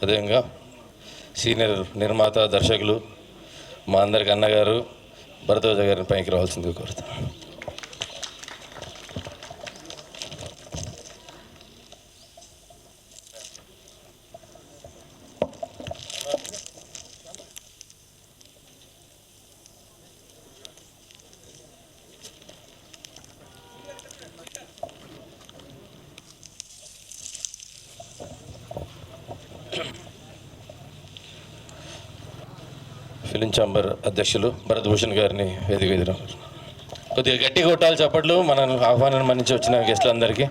అదేవిధంగా సీనియర్ నిర్మాత దర్శకులు మా అందరికి అన్నగారు భరద్వాజ గారిని పైకి రావాల్సింది కోరుతాను. ఫిలిం ఛాంబర్ అధ్యక్షులు భరత్ భూషణ్ గారిని వేదిక ఎదురు కొద్దిగా గట్టి కొట్టాలి చప్పట్లు మన ఆహ్వానం మన్నించి వచ్చిన గెస్టులందరికీ.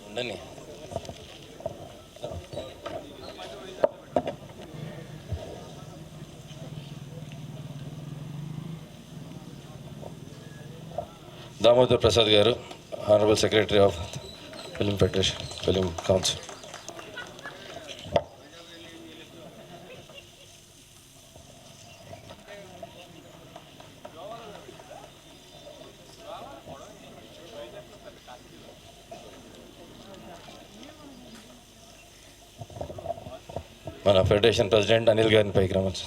ఉండని దామోదర్ ప్రసాద్ గారు, honourable secretary of film federation, film council. మన ఫెడరేషన్ ప్రెసిడెంట్ అనిల్ గారిని పైకి రమ్మచ్చు.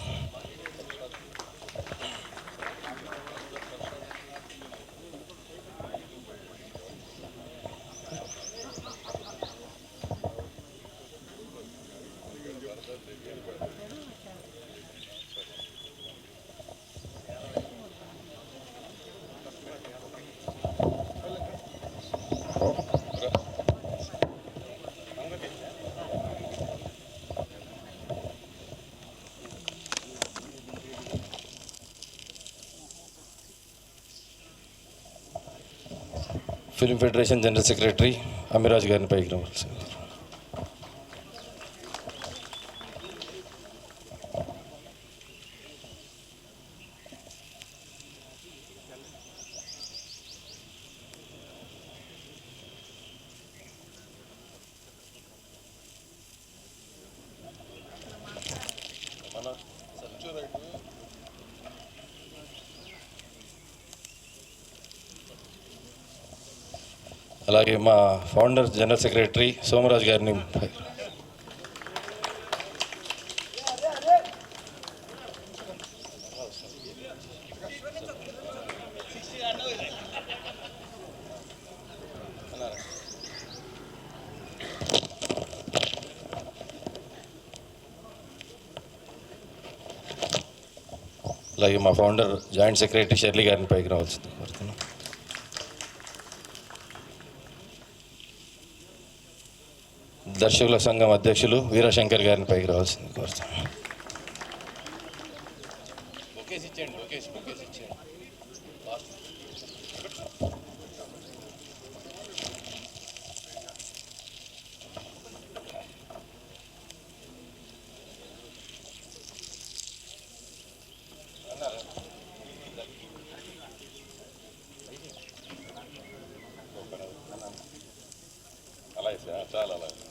Film federation general secretary Amiraj గారిని పైకి రావాల్సింది. అలాగే మా ఫౌండర్ జనరల్ సెక్రటరీ సోమరాజ్ గారిని అలాగే మా ఫౌండర్ జాయింట్ సెక్రటరీ షెర్లీ గారిని పైకి రావాల్సింది కోరుతున్నాను. దర్శకుల సంఘం అధ్యక్షులు వీరశంకర్ గారిని పైకి రావాల్సింది కోరుతున్నాను. చాలా అలాగే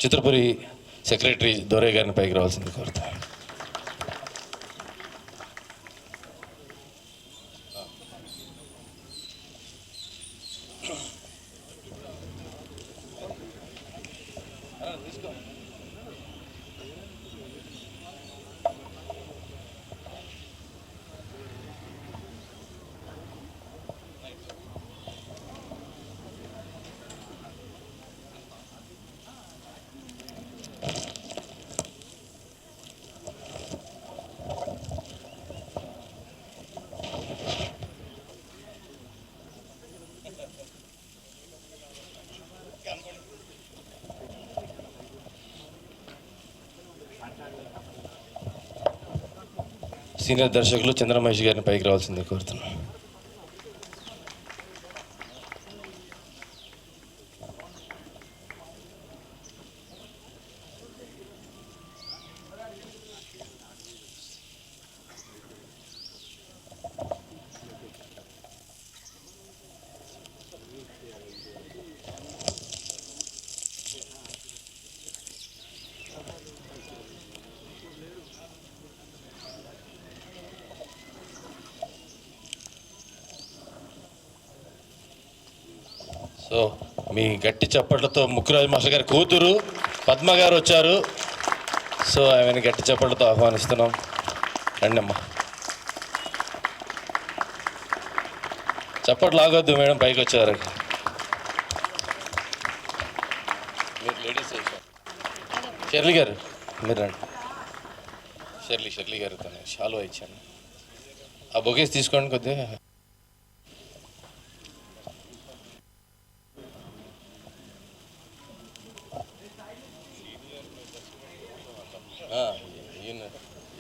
చిత్రపురి సెక్రటరీ దొరే గారిని పైకి రావాల్సింది కోరుతాను. సీనియర్ దర్శకులు చంద్రమహేష్ గారిని పైకి రావాల్సింది కోరుతున్నాను. సో మీ గట్టి చప్పట్లతో ముక్కురాజు మాస్టర్ గారి కూతురు పద్మ గారు వచ్చారు. సో ఆమెను గట్టి చప్పట్లతో ఆహ్వానిస్తున్నాం. రండమ్మా. చప్పట్లు ఆగొద్దు మేడం, పైకి వచ్చారు. మీరు లేడీస్ షెర్లీ గారు మీరు రండి. షెర్లీ గారు తను షాల్వా ఇచ్చాను. ఆ బొకేస్ తీసుకోండి కొద్దిగా.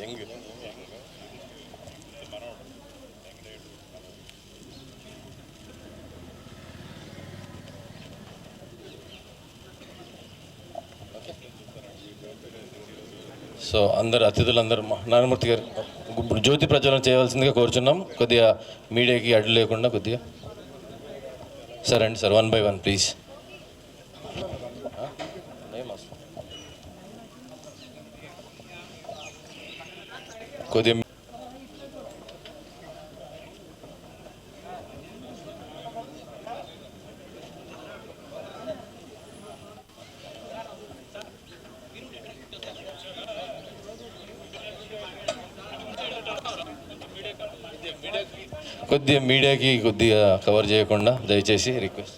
యంగ్ సో అందరు అతిథులందరూ నారాయణమూర్తి గారు జ్యోతి ప్రజ్వలన చేయవలసిందిగా కోరుచున్నాం. కొద్దిగా మీడియాకి అడ్డు లేకుండా కొద్దిగా. సరే అండి సార్, 1 by 1 ప్లీజ్. కొద్దిగా మీడియాకి కొద్దిగా కవర్ చేయకుండా దయచేసి రిక్వెస్ట్.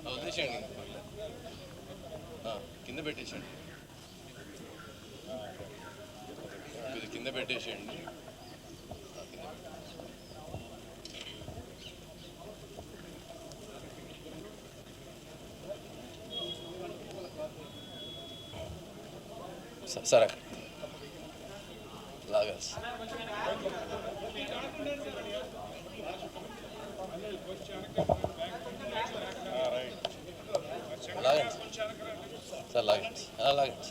వదిలేసేయండి, కింద పెట్టేసేయండి, ఇది కింద పెట్టేసేయండి. సరే లాగాల్సి లాగండి సార్, లాగండి లాగండి.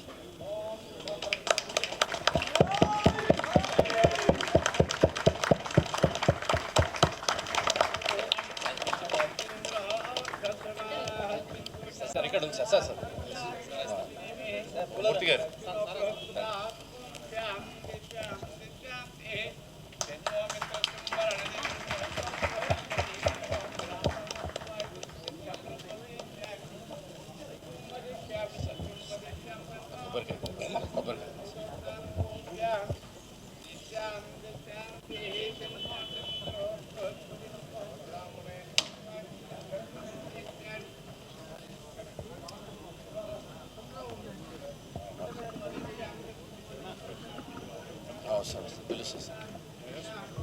సార్ ఇక్కడ ఉంది సార్. సార్ మూర్తి గారు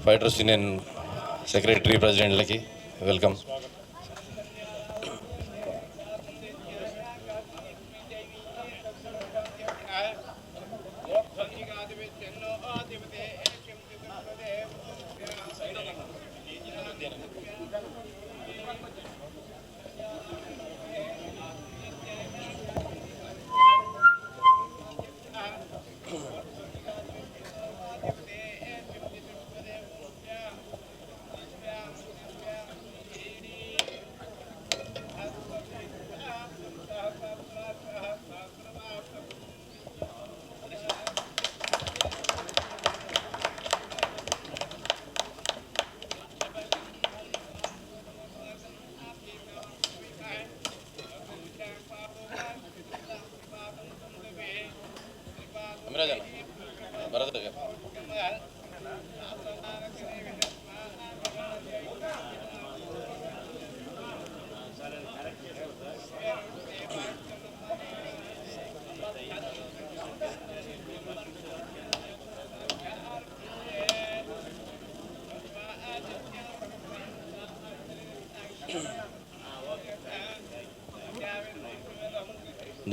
ఫైటర్స్ యూనియన్ సెక్రటరీ ప్రెసిడెంట్లకి వెల్కమ్.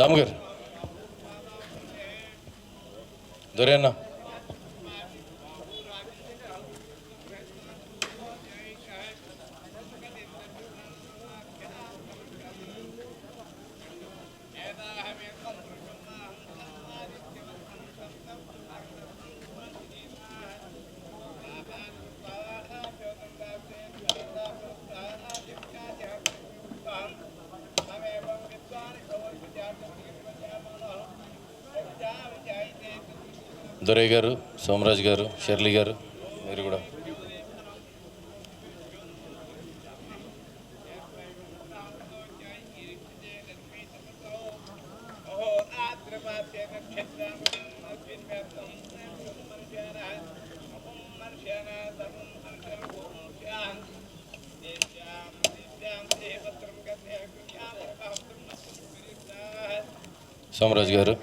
దామగారు దొరే అన్న దొరయ్య గారు, సోమరాజు గారు, షెర్లీ గారు, మీరు కూడా సోమరాజు గారు,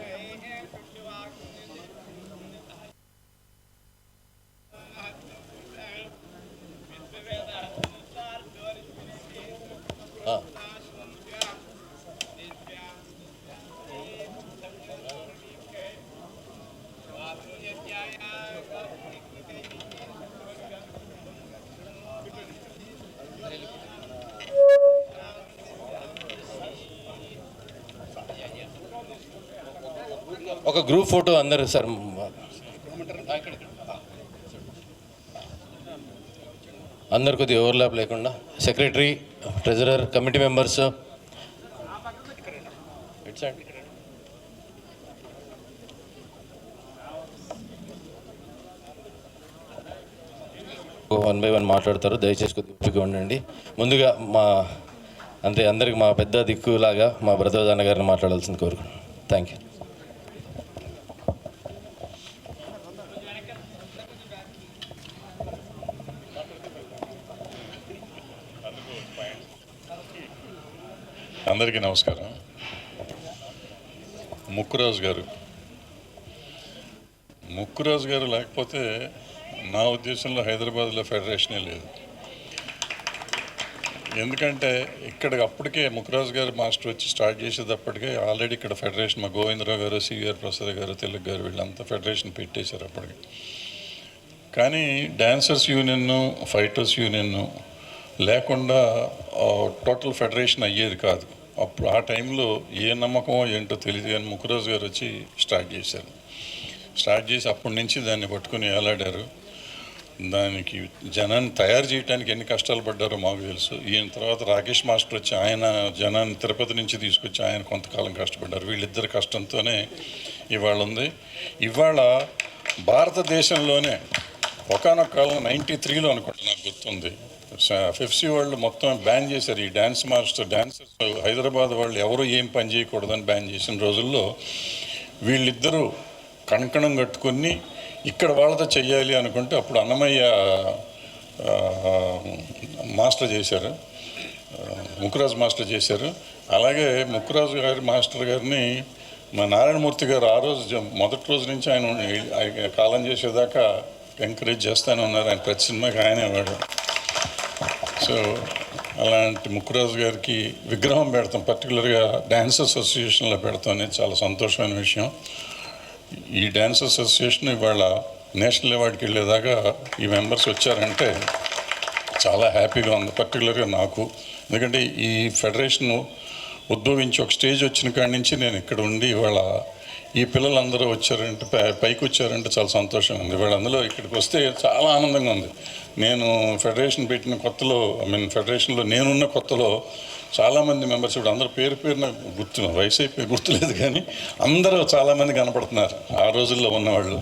ఒక గ్రూప్ ఫోటో అందరు సార్. అందరు కొద్దిగా ఓవర్లాప్ లేకుండా secretary, treasurer, committee members one by one మాట్లాడతారు. దయచేసి కొద్దిగా ఉండండి. ముందుగా అందరికి మా పెద్ద దిక్కులాగా మా బ్రదర్ అన్న గారిని మాట్లాడాల్సింది కోరుకున్నాను. Thank you. అందరికీ నమస్కారం. ముక్కురాజు గారు లేకపోతే నా ఉద్దేశంలో హైదరాబాద్లో ఫెడరేషనే లేదు. ఎందుకంటే ఇక్కడ అప్పటికే ముక్కురాజు గారు మాస్టర్ వచ్చి స్టార్ట్ చేసేటప్పటికే ఆల్రెడీ ఇక్కడ ఫెడరేషన్ మా గోవిందరావు గారు, సివిఆర్ ప్రసాద్ గారు, తెలుగు గారు వీళ్ళంతా ఫెడరేషన్ పెట్టేశారు అప్పటికి. కానీ డాన్సర్స్ యూనియన్, ఫైటర్స్ యూనియన్ లేకుండా టోటల్ ఫెడరేషన్ అయ్యేది కాదు. అప్పుడు ఆ టైంలో ఏ నమ్మకమో ఏంటో తెలియదు, కానీ ముక్కురాజు గారు వచ్చి స్టార్ట్ చేసి అప్పటి నుంచి దాన్ని పట్టుకుని ఏలాడారు. దానికి జనాన్ని తయారు చేయడానికి ఎన్ని కష్టాలు పడ్డారో మాకు తెలుసు. ఈయన తర్వాత రాకేష్ మాస్టర్ వచ్చి ఆయన జనాన్ని తిరుపతి నుంచి తీసుకొచ్చి ఆయన కొంతకాలం కష్టపడ్డారు. వీళ్ళిద్దరి కష్టంతోనే ఇవాళ ఉంది. ఇవాళ భారతదేశంలోనే ఒకానొక కాలం 93లో అనుకుంటా, నాకు గుర్తుంది, ఫెఫ్సీ వాళ్ళు మొత్తం బ్యాన్ చేశారు ఈ డాన్సర్స్. హైదరాబాద్ వాళ్ళు ఎవరు ఏం పని చేయకూడదని బ్యాన్ చేసిన రోజుల్లో వీళ్ళిద్దరూ కంకణం కట్టుకొని ఇక్కడ వాళ్ళతో చెయ్యాలి అనుకుంటే అప్పుడు అన్నమయ్య మాస్టర్ చేశారు, ముక్కురాజు మాస్టర్ చేశారు. అలాగే ముక్కురాజు గారి మాస్టర్ గారిని మా నారాయణమూర్తి గారు ఆ రోజు మొదటి రోజు నుంచి ఆయన కాలం చేసేదాకా ఎంకరేజ్ చేస్తూనే ఉన్నారు. ఆయన ప్రతి సినిమాకి ఆయనే వాడు. సో అలాంటి ముక్కురాజు గారికి విగ్రహం పెడతాం, పర్టికులర్గా డ్యాన్స్ అసోసియేషన్లో పెడతాం అనేది చాలా సంతోషమైన విషయం. ఈ డ్యాన్స్ అసోసియేషన్ ఇవాళ నేషనల్ అవార్డుకి వెళ్ళేదాకా ఈ మెంబర్స్ వచ్చారంటే చాలా హ్యాపీగా ఉంది, పర్టికులర్గా నాకు. ఎందుకంటే ఈ ఫెడరేషన్ ఉద్భవించి ఒక స్టేజ్ వచ్చిన కాడి నుంచి నేను ఇక్కడ ఉండి ఇవాళ ఈ పిల్లలందరూ వచ్చారంటే పైకి వచ్చారంటే చాలా సంతోషంగా ఉంది. ఇవాళ అందులో ఇక్కడికి వస్తే చాలా ఆనందంగా ఉంది. నేను ఫెడరేషన్ పెట్టిన కొత్తలో, ఫెడరేషన్లో నేనున్న కొత్తలో చాలామంది మెంబర్స్ ఇప్పుడు అందరూ పేరు నాకు వయసు అయిపోయి గుర్తులేదు, కానీ అందరూ చాలామంది కనపడుతున్నారు ఆ రోజుల్లో ఉన్నవాళ్ళు.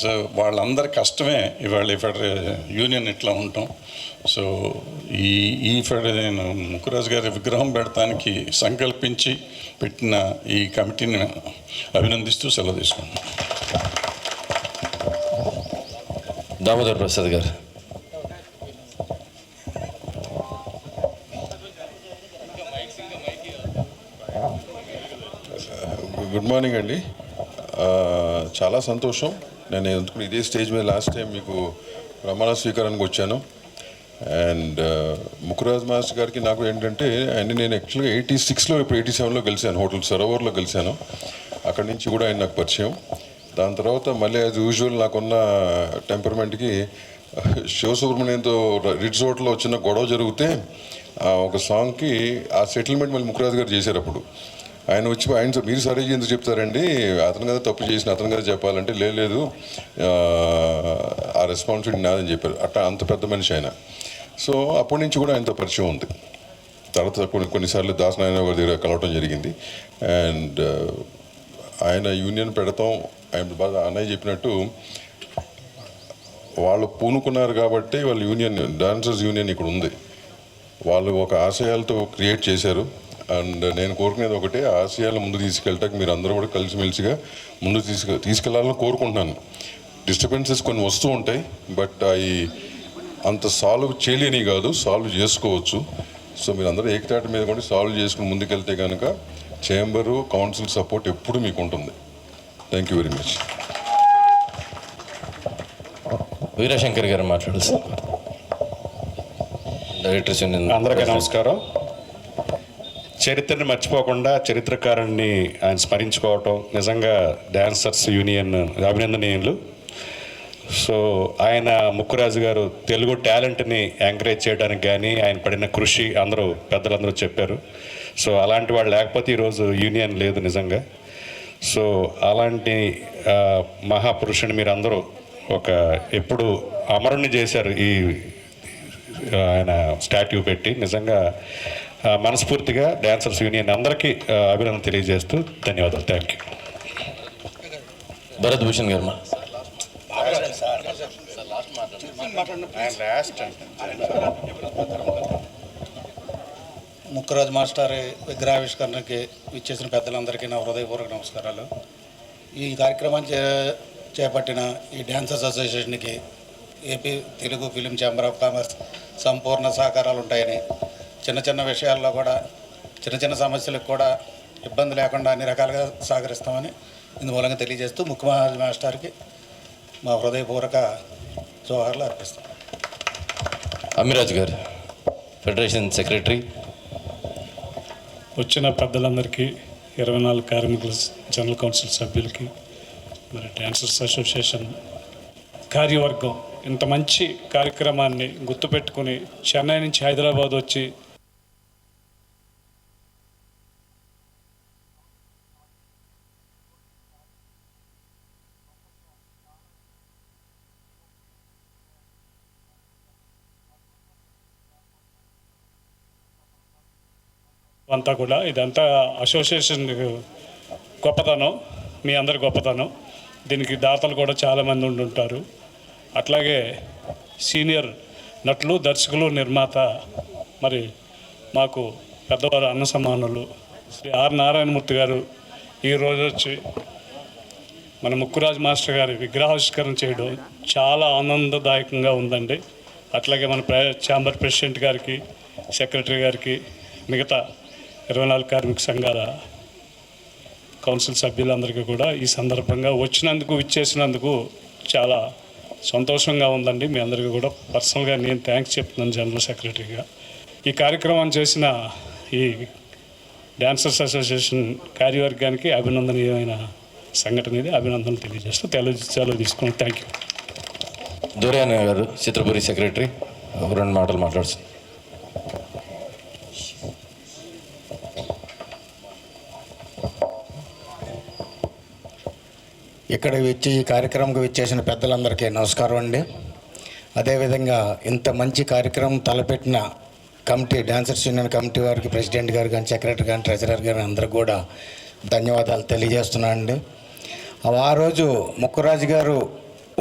సో వాళ్ళందరి కష్టమే ఇవాళ ఈ యూనియన్ ఇట్లా ఉంటాం. సో ఈ నేను ముక్కురాజు గారి విగ్రహం పెడతానికి సంకల్పించి పెట్టిన ఈ కమిటీని అభినందిస్తూ సెలవు తీసుకున్నాను. దామోదర్ ప్రసాద్ గారు. గుడ్ మార్నింగ్ అండి. చాలా సంతోషం. నేను ఎందుకు ఇదే స్టేజ్ మీద లాస్ట్ టైం మీకు ప్రమాణ స్వీకారానికి వచ్చాను. అండ్ ముక్కురాజ్ మాస్టర్ గారికి నాకు ఏంటంటే ఆయన నేను యాక్చువల్గా 86లో ఇప్పుడు 87లో కలిశాను, హోటల్ సరోవర్లో కలిశాను. అక్కడి నుంచి కూడా ఆయన నాకు పరిచయం. దాని తర్వాత మళ్ళీ యాజ్ యూజువల్ నాకున్న టెంపర్మెంట్కి శివసుబ్రహ్మణ్యంతో రిట్స్ హోటల్లో చిన్న గొడవ జరిగితే ఒక సాంగ్కి ఆ సెటిల్మెంట్ మళ్ళీ ముక్కురాజ్ గారు చేశారు. అప్పుడు ఆయన వచ్చి ఆయన మీరు సరే ఎందుకు చెప్తారండి, అతను కదా తప్పు చేసిన అతను కదా చెప్పాలంటే లేదు ఆ రెస్పాన్సిబిలిటీ నాదని చెప్పారు. అట్లా అంత పెద్ద మనిషి ఆయన. సో అప్పటి నుంచి కూడా ఆయనతో పరిచయం ఉంది. తర్వాత కొన్నిసార్లు దాసనారాయణ గారి దగ్గర కలవటం జరిగింది. అండ్ ఆయన యూనియన్ పెడతాం, ఆయన బాగా అన్నయ్య చెప్పినట్టు వాళ్ళు పూనుకున్నారు కాబట్టి వాళ్ళ యూనియన్, డాన్సర్స్ యూనియన్ ఇక్కడ ఉంది. వాళ్ళు ఒక ఆశయాలతో క్రియేట్ చేశారు. అండ్ నేను కోరుకునేది ఒకటే, ఆశయాలు ముందు తీసుకెళ్ళటానికి మీరు అందరూ కూడా కలిసిమెలిసిగా ముందు తీసుకెళ్లాలని కోరుకుంటున్నాను. డిస్టర్బెన్సెస్ కొన్ని వస్తూ ఉంటాయి, బట్ అవి అంత సాల్వ్ చేయలేని కాదు, సాల్వ్ చేసుకోవచ్చు. సో మీరు అందరూ ఏకతాటి మీద కూడా సాల్వ్ చేసుకుని ముందుకెళ్తే కనుక చేంబరు, కౌన్సిల్ సపోర్ట్ ఎప్పుడు మీకు ఉంటుంది. Thank you very much. Veerashankar గారు మాట్లాడారు సార్. డైరెక్టర్స్ యూనియన్ అందరికీ నమస్కారం. చరిత్రని మర్చిపోకుండా చరిత్రకారుణ్ణి ఆయన స్మరించుకోవటం నిజంగా డాన్సర్స్ యూనియన్ అభినందనీయులు. సో ఆయన ముక్కురాజు గారు తెలుగు టాలెంట్ని ఎంకరేజ్ చేయడానికి కానీ ఆయన పడిన కృషి పెద్దలందరూ చెప్పారు. సో అలాంటి వాళ్ళు లేకపోతే ఈరోజు యూనియన్ లేదు నిజంగా. సో అలాంటి మహాపురుషుని మీరు అందరూ ఎప్పుడు అమరుణ్ణి చేశారు ఈ ఆయన స్టాట్యూ పెట్టి. నిజంగా మనస్ఫూర్తిగా డాన్సర్స్ యూనియన్ అందరికీ అభినందన తెలియజేస్తూ ధన్యవాదాలు. Thank you. భరత్ భూషణ్ గారు. ముక్కురాజు మాస్టర్ విగ్రహావిష్కరణకి ఇచ్చేసిన పెద్దలందరికీ నా హృదయపూర్వక నమస్కారాలు. ఈ కార్యక్రమాన్ని చేపట్టిన ఈ డ్యాన్సర్స్ అసోసియేషన్కి AP Telugu film chamber of commerce సంపూర్ణ సహకారాలు ఉంటాయని, చిన్న చిన్న విషయాల్లో కూడా చిన్న సమస్యలకు కూడా ఇబ్బంది లేకుండా అన్ని రకాలుగా సహకరిస్తామని ఇందుమూలంగా తెలియజేస్తూ ముక్కురాజు మాస్టర్కి మా హృదయపూర్వక జోహార్లు అర్పిస్తాం. అమిరాజ్ గారు, ఫెడరేషన్ సెక్రటరీ. వచ్చిన పెద్దలందరికీ, 24 కార్మికుల జనరల్ కౌన్సిల్ సభ్యులకి, మరి డాన్సర్స్ అసోసియేషన్ కార్యవర్గం ఇంత మంచి కార్యక్రమాన్ని గుర్తుపెట్టుకుని చెన్నై నుంచి హైదరాబాద్ వచ్చి అంతా కూడా ఇదంతా అసోసియేషన్ గొప్పతనం, మీ అందరి గొప్పతనం. దీనికి దాతలు కూడా చాలామంది ఉండుంటారు. అట్లాగే సీనియర్ నటులు, దర్శకులు, నిర్మాత, మరి మాకు పెద్దవారు అన్న సమానులు శ్రీ ఆర్ నారాయణమూర్తి గారు ఈరోజు వచ్చి మన ముక్కురాజ్ మాస్టర్ గారి విగ్రహావిష్కరణ చేయడం చాలా ఆనందదాయకంగా ఉందండి. అట్లాగే మన ఛాంబర్ ప్రెసిడెంట్ గారికి, సెక్రటరీ గారికి, మిగతా 24 కార్మిక సంఘాల కౌన్సిల్ సభ్యులందరికీ కూడా ఈ సందర్భంగా ఇచ్చేసినందుకు చాలా సంతోషంగా ఉందండి. మీ అందరికీ కూడా పర్సనల్గా నేను థ్యాంక్స్ చెప్తున్నాను జనరల్ సెక్రటరీగా. ఈ కార్యక్రమం చేసిన ఈ డాన్సర్స్ అసోసియేషన్ కార్యవర్గానికి అభినందనీయమైన సంఘటన ఇది. అభినందనలు తెలియజేస్తూ సెలవు తీసుకున్నాను. Thank you. దొరయాన గారు చిత్రపురి సెక్రటరీ 2 మాటలు మాట్లాడుతుంది. ఇక్కడ ఈ కార్యక్రమంకి విచ్చేసిన పెద్దలందరికీ నమస్కారం అండి. అదేవిధంగా ఇంత మంచి కార్యక్రమం తలపెట్టిన కమిటీ, డాన్సర్స్ యూనియన్ కమిటీ వారికి, ప్రెసిడెంట్ గారు కానీ, సెక్రటరీ కానీ, ట్రెజరర్ గారు అందరికీ కూడా ధన్యవాదాలు తెలియజేస్తున్నానండి. ఆ రోజు ముక్కురాజు గారు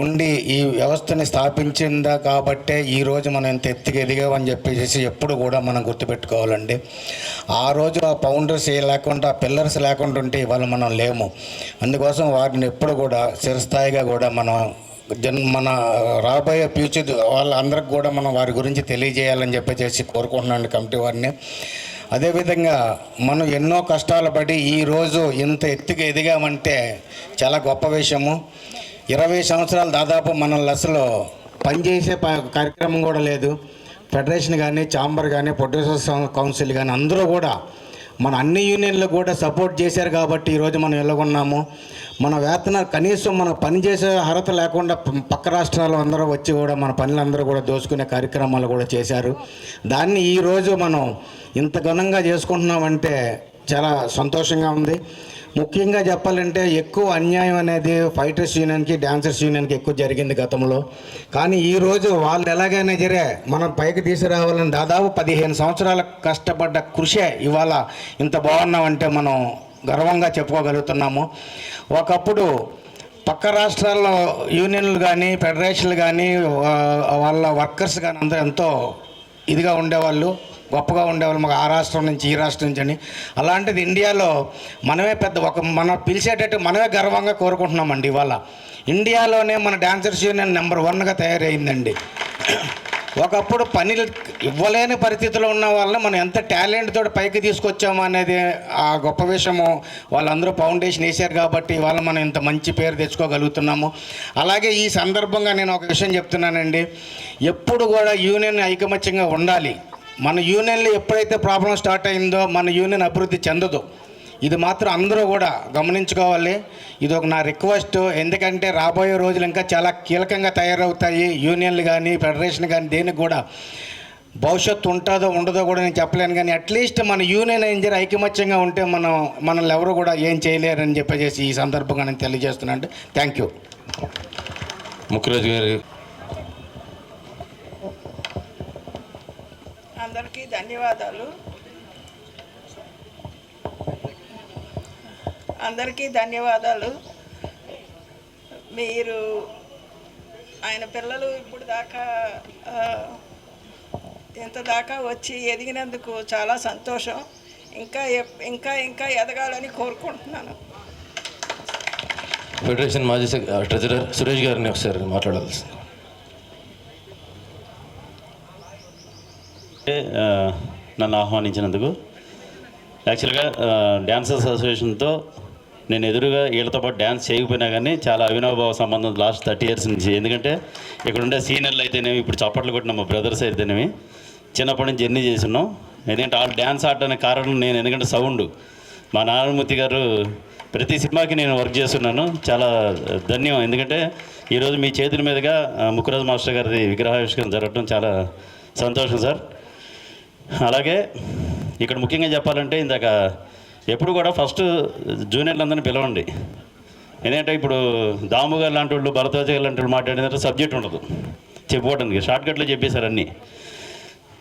ఉండి ఈ వ్యవస్థని స్థాపించిందా కాబట్టే ఈరోజు మనం ఇంత ఎత్తుకు ఎదిగామని చెప్పేసి ఎప్పుడు కూడా మనం గుర్తుపెట్టుకోవాలండి. ఆ రోజు ఆ ఫౌండర్స్ లేకుండా, పిల్లర్స్ లేకుండా ఉంటే ఇవాళ మనం లేము. అందుకోసం వారిని ఎప్పుడు కూడా చిరస్థాయిగా కూడా మన రాబోయే ఫ్యూచర్ వాళ్ళందరికి కూడా మనం వారి గురించి తెలియజేయాలని చెప్పేసి కోరుకుంటున్నాను కమిటీ వారిని. అదేవిధంగా మనం ఎన్నో కష్టాలు పడి ఈరోజు ఇంత ఎత్తుకు ఎదిగామంటే చాలా గొప్ప విషయము. 20 సంవత్సరాలు దాదాపు మన అసలు పనిచేసే కార్యక్రమం కూడా లేదు. ఫెడరేషన్ కానీ, ఛాంబర్ కానీ, ప్రొడ్యూసర్స్ కౌన్సిల్ కానీ అందరూ కూడా మన అన్ని యూనియన్లు కూడా సపోర్ట్ చేశారు కాబట్టి ఈరోజు మనం ఎలాగున్నాము. మన వేతన కనీసం మన పని చేసే అర్హత లేకుండా పక్క రాష్ట్రాలు అందరూ వచ్చి కూడా మన పనులందరూ కూడా దోచుకునే కార్యక్రమాలు కూడా చేశారు. దాన్ని ఈరోజు మనం ఇంత ఘనంగా చేసుకుంటున్నామంటే చాలా సంతోషంగా ఉంది. ముఖ్యంగా చెప్పాలంటే ఎక్కువ అన్యాయం అనేది ఫైటర్స్ యూనియన్కి, డాన్సర్స్ యూనియన్కి ఎక్కువ జరిగింది గతంలో. కానీ ఈరోజు వాళ్ళు ఎలాగైనా సరే మనం పైకి తీసుకురావాలని దాదాపు 15 సంవత్సరాల కష్టపడ్డ కృషే ఇవాళ ఇంత బాగున్నామంటే మనం గర్వంగా చెప్పుకోగలుగుతున్నాము. ఒకప్పుడు పక్క రాష్ట్రాల్లో యూనియన్లు కానీ, ఫెడరేషన్లు కానీ, వాళ్ళ వర్కర్స్ కానీ అందరూ ఎంతో ఇదిగా ఉండేవాళ్ళు, గొప్పగా ఉండేవాళ్ళు. మాకు ఆ రాష్ట్రం నుంచి, ఈ రాష్ట్రం నుంచి అని. అలాంటిది ఇండియాలో మనమే మనం పిలిచేటట్టు మనమే గర్వంగా కోరుకుంటున్నామండి. ఇవాళ ఇండియాలోనే మన డాన్సర్స్ యూనియన్ నెంబర్ 1గా తయారైందండి. ఒకప్పుడు పనులు ఇవ్వలేని పరిస్థితిలో ఉన్న వాళ్ళని మనం ఎంత టాలెంట్ తోటి పైకి తీసుకొచ్చాము అనేది ఆ గొప్ప విషయము. వాళ్ళందరూ ఫౌండేషన్ వేశారు కాబట్టి ఇవాళ మనం ఇంత మంచి పేరు తెచ్చుకోగలుగుతున్నాము. అలాగే ఈ సందర్భంగా నేను ఒక విషయం చెప్తున్నానండి. ఎప్పుడు కూడా యూనియన్ ఐకమత్యంగా ఉండాలి. మన యూనియన్లో ఎప్పుడైతే ప్రాబ్లం స్టార్ట్ అయిందో మన యూనియన్ అభివృద్ధి చెందదు. ఇది మాత్రం అందరూ కూడా గమనించుకోవాలి. ఇది ఒక నా రిక్వెస్ట్. ఎందుకంటే రాబోయే రోజులు ఇంకా చాలా కీలకంగా తయారవుతాయి. యూనియన్లు కానీ, ఫెడరేషన్ కానీ, దేనికి కూడా భవిష్యత్తు ఉంటుందో ఉండదో కూడా నేను చెప్పలేను. కానీ అట్లీస్ట్ మన యూనియన్ ఏం ఐకమత్యంగా ఉంటే మనల్ని ఎవరు కూడా ఏం చేయలేరని చెప్పేసి ఈ సందర్భంగా నేను తెలియజేస్తున్నాను. Thank you. ముక్కురాజు గారు. అందరికీ ధన్యవాదాలు. మీరు ఆయన పిల్లలు ఇప్పుడు దాకా ఇంత దాకా వచ్చి ఎదిగినందుకు చాలా సంతోషం. ఇంకా ఇంకా ఇంకా ఎదగాలని కోరుకుంటున్నాను. ఫెడరేషన్ మాజీ ట్రెజరర్ సురేష్ గారిని ఒకసారి మాట్లాడాల్సి. నన్ను ఆహ్వానించినందుకు. యాక్చువల్గా డాన్సర్స్ అసోసియేషన్తో నేను ఎదురుగా వీళ్ళతో పాటు డ్యాన్స్ చేయకపోయినా కానీ చాలా అవినాభావ సంబంధం లాస్ట్ 30 years నుంచి. ఎందుకంటే ఇక్కడ ఉండే సీనియర్లు అయితేనేమి, ఇప్పుడు చప్పట్లు కొట్టిన మా బ్రదర్స్ అయితేనేమి, చిన్నప్పటి నుంచి జర్నీ చేస్తున్నాం. ఎందుకంటే వాళ్ళు డ్యాన్స్ ఆడడానికి కారణం నేను. ఎందుకంటే సౌండ్ మా నారాయణమూర్తి గారు ప్రతి సినిమాకి నేను వర్క్ చేస్తున్నాను. చాలా ధన్యం. ఎందుకంటే ఈరోజు మీ చేతుల మీదుగా ముక్కురాజు మాస్టర్ గారి విగ్రహావిష్కరణ జరగడం చాలా సంతోషం సార్. అలాగే ఇక్కడ ముఖ్యంగా చెప్పాలంటే ఇందాక ఎప్పుడు కూడా ఫస్ట్ జూనియర్లందరినీ పిలవండి. ఎందుకంటే ఇప్పుడు దాము గారు లాంటి వాళ్ళు, భరద్వాజ గారు లాంటి వాళ్ళు మాట్లాడిన సబ్జెక్ట్ ఉండదు చెప్పుకోవడానికి, షార్ట్కట్లో చెప్పేశారు అన్నీ.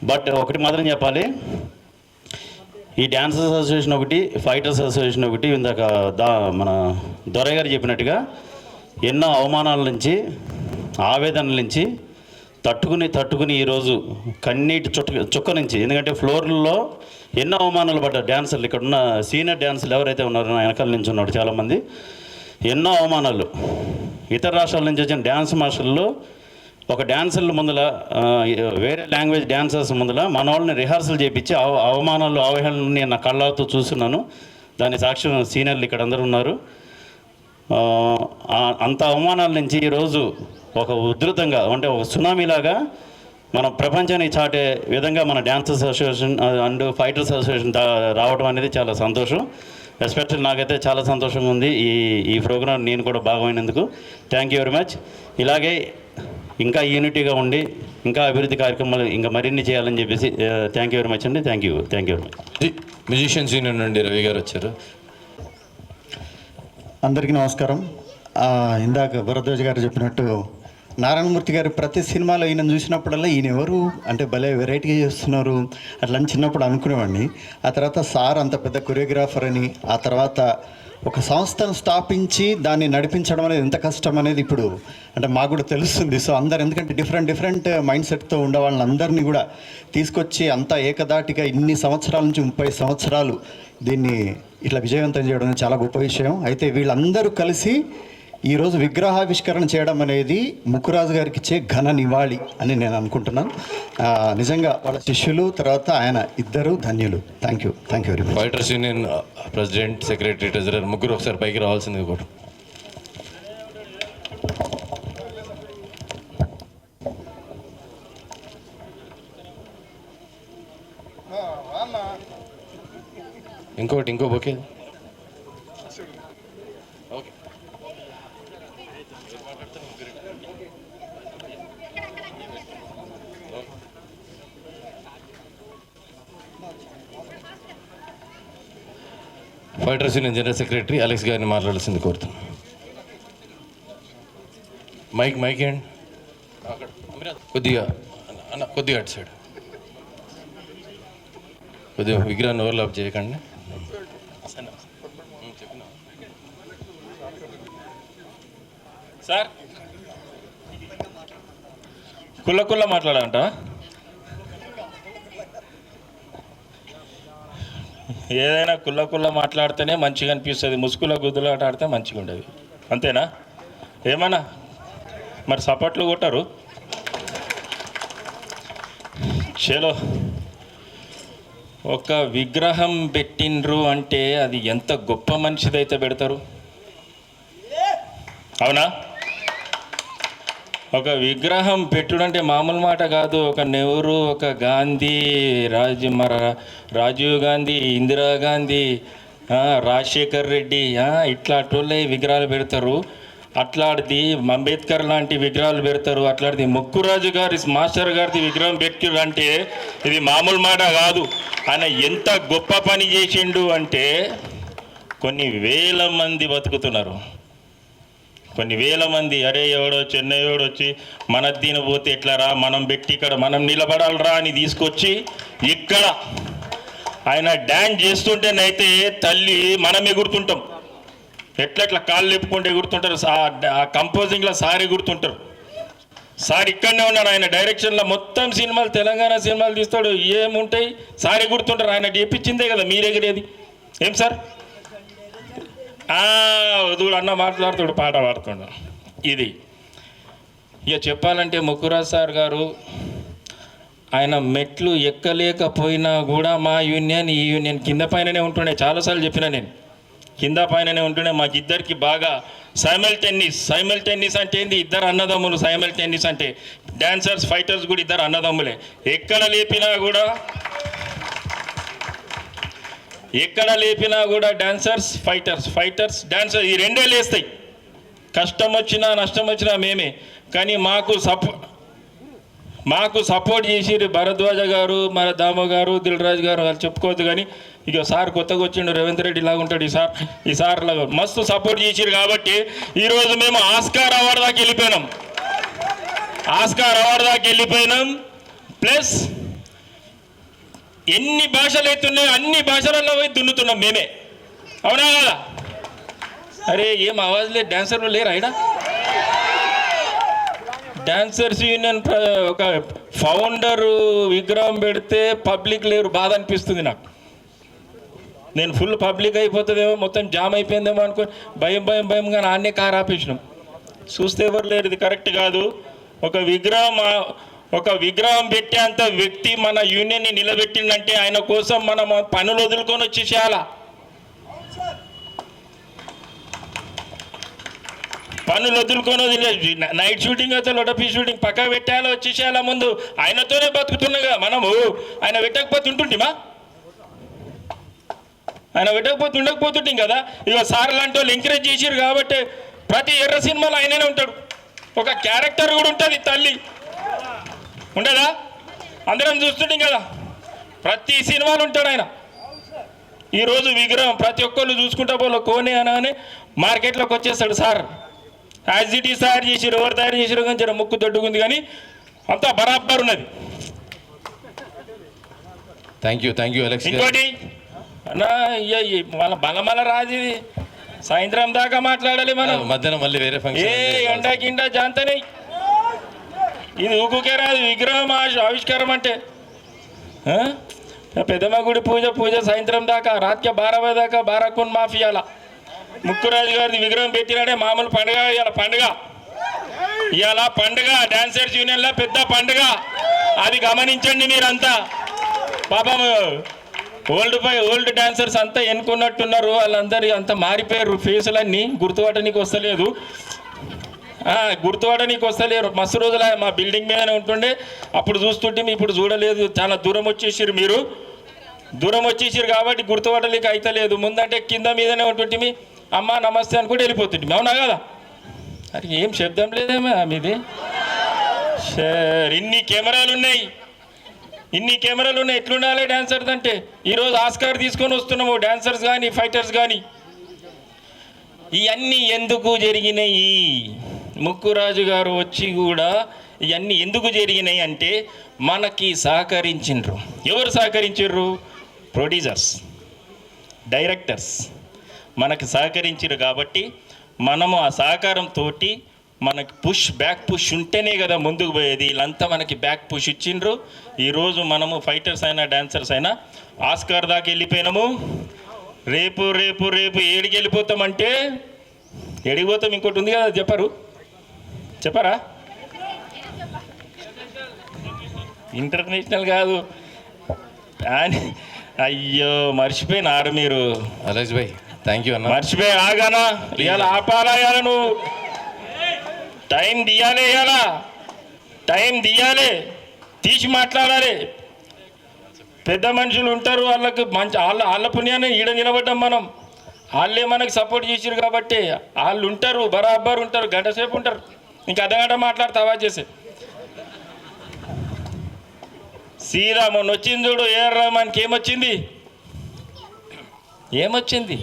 బట్ ఒకటి మాత్రం చెప్పాలి, ఈ డాన్సర్స్ అసోసియేషన్ ఒకటి, ఫైటర్స్ అసోసియేషన్ ఒకటి, ఇందాక మన దొరయ్య గారు చెప్పినట్టుగా ఎన్నో అవమానాల నుంచి, ఆవేదనల నుంచి తట్టుకుని ఈరోజు కన్నీటి చుక్క నుంచి, ఎందుకంటే ఫ్లోర్లలో ఎన్నో అవమానాలు పడ్డారు డ్యాన్సర్లు. ఇక్కడ ఉన్న సీనియర్ డ్యాన్సర్లు ఎవరైతే ఉన్నారో వెనకాల నుంచి ఉన్నాడు చాలామంది, ఎన్నో అవమానాలు. ఇతర రాష్ట్రాల నుంచి వచ్చిన డ్యాన్స్ మాస్టర్లు ఒక డ్యాన్సర్ల ముందల, వేరే లాంగ్వేజ్ డ్యాన్సర్స్ ముందల మన వాళ్ళని రిహార్సల్ చేయించి అవమానాలు, అవహేళనని నేను నా కళ్ళతో చూస్తున్నాను. దాని సాక్ష్యం సీనియర్లు ఇక్కడ అందరూ ఉన్నారు. అంత అవమానాల నుంచి ఈరోజు ఒక ఉధృతంగా అంటే ఒక సునామీలాగా మనం ప్రపంచానికి చాటే విధంగా మన dancers association and fighters association రావడం అనేది చాలా సంతోషం. ఎస్పెషల్లీ నాకైతే చాలా సంతోషంగా ఉంది ఈ ప్రోగ్రాం నేను కూడా భాగమైనందుకు. Thank you very much. ఇలాగే ఇంకా యూనిటీగా ఉండి ఇంకా అభివృద్ధి కార్యక్రమాలు ఇంకా మరిన్ని చేయాలని చెప్పేసి థ్యాంక్ యూ వెరీ మచ్ అండి. Thank you very much. Musicians union నుండి రవి గారు వచ్చారు. అందరికీ నమస్కారం. ఇందాక భరద్వాజ్ గారు చెప్పినట్టు నారాయణమూర్తి గారు ప్రతి సినిమాలో ఈయన చూసినప్పుడల్లా ఈయన ఎవరు అంటే భలే వెరైటీగా చేస్తున్నారు అట్లా అని చిన్నప్పుడు అనుకునేవాడిని. ఆ తర్వాత సార్ అంత పెద్ద కొరియోగ్రాఫర్ అని, ఆ తర్వాత ఒక సంస్థను స్థాపించి దాన్ని నడిపించడం అనేది ఎంత కష్టం అనేది ఇప్పుడు అంటే మాకు కూడా తెలుస్తుంది. సో అందరు ఎందుకంటే డిఫరెంట్ మైండ్ సెట్తో ఉండే వాళ్ళందరినీ కూడా తీసుకొచ్చి అంతా ఏకదాటిగా ఇన్ని సంవత్సరాల నుంచి 30 సంవత్సరాలు దీన్ని ఇట్లా విజయవంతం చేయడం చాలా గొప్ప విషయం. అయితే వీళ్ళందరూ కలిసి ఈరోజు విగ్రహావిష్కరణ చేయడం అనేది ముక్కురాజు గారికి ఇచ్చే ఘన నివాళి అని నేను అనుకుంటున్నాను. నిజంగా వాళ్ళ శిష్యులు తర్వాత ఆయన ఇద్దరు ధన్యులు. Thank you very much. Fighters union president, secretary, treasurer ముగ్గురు ఒకసారి పైకి రావాల్సింది కూడా. ఇంకో bouquet. Okay. Fighters union general secretary Alex గారిని మాట్లాడాల్సింది కోరుతున్నాం. మైక్ ఏంటి కొద్దిగా అటు సైడ్ కొద్దిగా విగ్రహాన్ని ఓవర్లాప్ చేయకండి. సార్ కుల్ల మాట్లాడాలంట. ఏదైనా కుల్ల మాట్లాడితేనే మంచిగా అనిపిస్తుంది, ముసుగుల గుద్దులాట ఆడితే మంచిగా ఉండదు. అంతేనా? ఏమన్నా మరి సపోర్ట్లు కొట్టారు. చలో, ఒక విగ్రహం పెట్టిండ్రు అంటే అది ఎంత గొప్ప మనిషిదైతే పెడతారు, అవునా? ఒక విగ్రహం పెట్టుడంటే మామూలు మాట కాదు. ఒక నెహ్రూ, ఒక గాంధీ, రాజీవ్ గాంధీ, ఇందిరాగాంధీ, రాజశేఖర్ రెడ్డి ఇట్లాంటి విగ్రహాలు పెడతారు. అట్లాంటిది అంబేద్కర్ లాంటి విగ్రహాలు పెడతారు. అట్లాంటిది ముక్కురాజు గారి మాస్టర్ గారిది విగ్రహం పెట్టారు అంటే ఇది మామూలు మాట కాదు. ఆయన ఎంత గొప్ప పని చేసిండు అంటే కొన్ని వేల మంది బతుకుతున్నారు. కొన్ని వేల మంది అరే ఎవడో చెన్నైయోడు వచ్చి మన దీని పోతే ఎట్లా రా, మనం పెట్టి ఇక్కడ మనం నిలబడాలరా అని తీసుకొచ్చి ఇక్కడ ఆయన డ్యాన్స్ చేస్తుంటేనైతే తల్లి మనం ఎగురుతుంటాం. ఎట్లా కాళ్ళు లేపుకుంటే ఎగురుతుంటారు. ఆ కంపోజింగ్లో సార్ ఎగురుతుంటారు. సార్ ఇక్కడనే ఉన్నారు. ఆయన డైరెక్షన్లో మొత్తం సినిమాలు, తెలంగాణ సినిమాలు తీస్తాడు. ఏముంటాయి సార్ ఎగురుతుంటారు. ఆయన చేపించిందే కదా మీరు ఎగిరేది. ఏం సార్ వదుడు అన్న మాట్లాడుతాడు, పాట పాడుతున్నాడు. ఇది ఇక చెప్పాలంటే ముక్కురాజ్ సార్ గారు ఆయన మెట్లు ఎక్కలేకపోయినా కూడా మా యూనియన్ ఈ యూనియన్ కింద పైననే ఉంటుండే. చాలాసార్లు చెప్పిన నేను కింద పైననే ఉంటుండే. మాకిద్దరికి బాగా సైమల్టేనియస్ అంటే ఏంది, ఇద్దరు అన్నదమ్ములు. సైమల్టేనియస్ అంటే డాన్సర్స్ ఫైటర్స్ కూడా ఇద్దరు అన్నదమ్ములే. ఎక్కడ లేపినా కూడా డాన్సర్స్ ఫైటర్స్ డాన్సర్ ఈ రెండే లేస్తాయి. కష్టం వచ్చినా నష్టం వచ్చినా మేమే. కానీ మాకు సపోర్ట్ చేసిరు భరద్వాజ గారు, మన దామ గారు, దిల్ రాజు గారు. వాళ్ళు చెప్పుకోవద్దు కానీ ఇక సార్ కొత్తగా వచ్చిండు, రేవంత్ రెడ్డి లాగా ఉంటాడు ఈ సార్ లాగా మస్తు సపోర్ట్ చేసిరు. కాబట్టి ఈరోజు మేము ఆస్కార్ అవార్డు దాకా వెళ్ళిపోయినాం. ప్లస్ ఎన్ని భాషలు అవుతున్నాయో అన్ని భాషలలో పోయి దున్నుతున్నాం మేమే, అవునా కదా? అరే ఏం ఆవాజ్ లేదు, డాన్సర్లు లేరు అయినా. డాన్సర్స్ యూనియన్ ఒక ఫౌండర్ విగ్రహం పెడితే పబ్లిక్ లేరు, బాధ అనిపిస్తుంది నాకు. నేను ఫుల్ పబ్లిక్ అయిపోతుందేమో, మొత్తం జామ్ అయిపోయిందేమో అనుకుని భయంగా నాన్నే కారు ఆపేసినాం. చూస్తే ఎవరు లేరు. ఇది కరెక్ట్ కాదు. ఒక విగ్రహం పెట్టేంత వ్యక్తి మన యూనియన్ని నిలబెట్టిందంటే ఆయన కోసం మనం పనులు వదులుకొని వచ్చేసేయాలా. పనులు వదులుకొని వదిలేదు. నైట్ షూటింగ్ అయితే లొటపీ షూటింగ్ పక్కకు పెట్టాలో వచ్చేసేయాల ముందు ఆయనతోనే బతుకుతున్నాగా మనము. ఆయన పెట్టకపోతే ఉంటుంటిమా? ఆయన పెట్టకపోతే ఉండకపోతుంటాం కదా. ఇక సార్ లాంటి వాళ్ళు ఎంకరేజ్ చేసారు కాబట్టి ప్రతి ఎర్ర సినిమాలో ఆయననే ఉంటాడు. ఒక క్యారెక్టర్ కూడా ఉంటుంది, తల్లి ఉండదా? అందరం చూస్తుంటాం కదా, ప్రతి సినిమాలు ఉంటాడు ఆయన. ఈరోజు విగ్రహం ప్రతి ఒక్కళ్ళు చూసుకుంటా పోలో కోనే అని మార్కెట్లోకి వచ్చేస్తాడు సార్. యాజ్ ఇట్ ఈస్ తయారు చేసారు, ఎవరు తయారు చేసారు కానీ జర ముక్కు దొడ్డుకుంది కానీ అంతా బరాబర్ ఉన్నది. Thank you Alex. ఇంకోటి అన్నా మన బలమల రాజు ఇది సాయంత్రం దాకా మాట్లాడాలి మనం. మధ్యాహ్నం మళ్ళీ వేరే ఫంక్షన్. ఎండా కిండా జాంతనే ఇది ఊకుకే రాదు విగ్రహం ఆవిష్కారం అంటే. పెద్దమ్మ గుడి పూజ సాయంత్రం దాకా రాత్రి 12 దాకా బారాకున్ మాఫియాల ముక్కురాజు గారిది విగ్రహం పెట్టినాడే మామూలు పండుగ. ఇవాళ పండుగ డాన్సర్స్ యూనియన్లో పెద్ద పండుగ. అది గమనించండి మీరంతా. పాపం ఓల్డ్ డాన్సర్స్ అంతా ఎన్నుకున్నట్టున్నారు, వాళ్ళందరూ అంతా మారిపోయారు. ఫేసులన్నీ గుర్తుపట్టడానికి వస్తలేదు, మస్తు రోజులు మా బిల్డింగ్ మీదనే ఉంటుండే అప్పుడు చూస్తుంటే ఇప్పుడు చూడలేదు. చాలా దూరం వచ్చేసారు, మీరు దూరం వచ్చేసారు కాబట్టి గుర్తుపట్టలేక అయితలేదు. ముందంటే కింద మీదనే ఉంటుంటే అమ్మ నమస్తే అని కూడా వెళ్ళిపోతుంటే అవునా కదా? అది ఏం శబ్దం లేదేమో మీది. ఇన్ని కెమెరాలు ఉన్నాయి ఎట్లుండాలి డాన్సర్స్ అంటే? ఈరోజు ఆస్కార్ తీసుకొని వస్తున్నాము డాన్సర్స్ కానీ ఫైటర్స్ కానీ. ఇవన్నీ ఎందుకు జరిగినాయి? ముక్కురాజు గారు వచ్చి కూడా ఇవన్నీ ఎందుకు జరిగినాయి అంటే మనకి సహకరించిండ్రు. ఎవరు సహకరించారు? ప్రొడ్యూసర్స్, డైరెక్టర్స్ మనకు సహకరించారు కాబట్టి మనము ఆ సహకారంతో మనకి బ్యాక్ పుష్ ఉంటేనే కదా ముందుకు పోయేది. వీళ్ళంతా మనకి బ్యాక్ పుష్ ఇచ్చిండ్రు. ఈరోజు మనము ఫైటర్స్ అయినా డాన్సర్స్ అయినా ఆస్కార్ దాకా వెళ్ళిపోయినాము. రేపు ఏడికి వెళ్ళిపోతామంటే ఎడిగిపోతాం. ఇంకోటి ఉంది కదా, చెప్పరా? ఇంటర్నేషనల్ కాదు. అయ్యో మర్చిపోయినారు మీరు. అలెక్స్ భాయ్ థ్యాంక్ యూ అన్న. మర్చిపోయి ఆగానా? ఇవాళ ఆపాలయ్యాల నువ్వు టైం తీయాలి, తీసి మాట్లాడాలి. పెద్ద మనుషులు ఉంటారు, వాళ్ళకి మంచి వాళ్ళ పుణ్యాన్ని ఈడ నిలబడ్డాం మనం. వాళ్ళే మనకి సపోర్ట్ చేసారు కాబట్టి వాళ్ళు ఉంటారు, బరాబర్ ఉంటారు, గంట సేపు ఉంటారు. ఇంకా అర్ధగంట మాట్లాడతావా చేసి సీదా మొన్న వచ్చింది చూడు ఏఆర్ రెహమాన్కి ఏమొచ్చింది?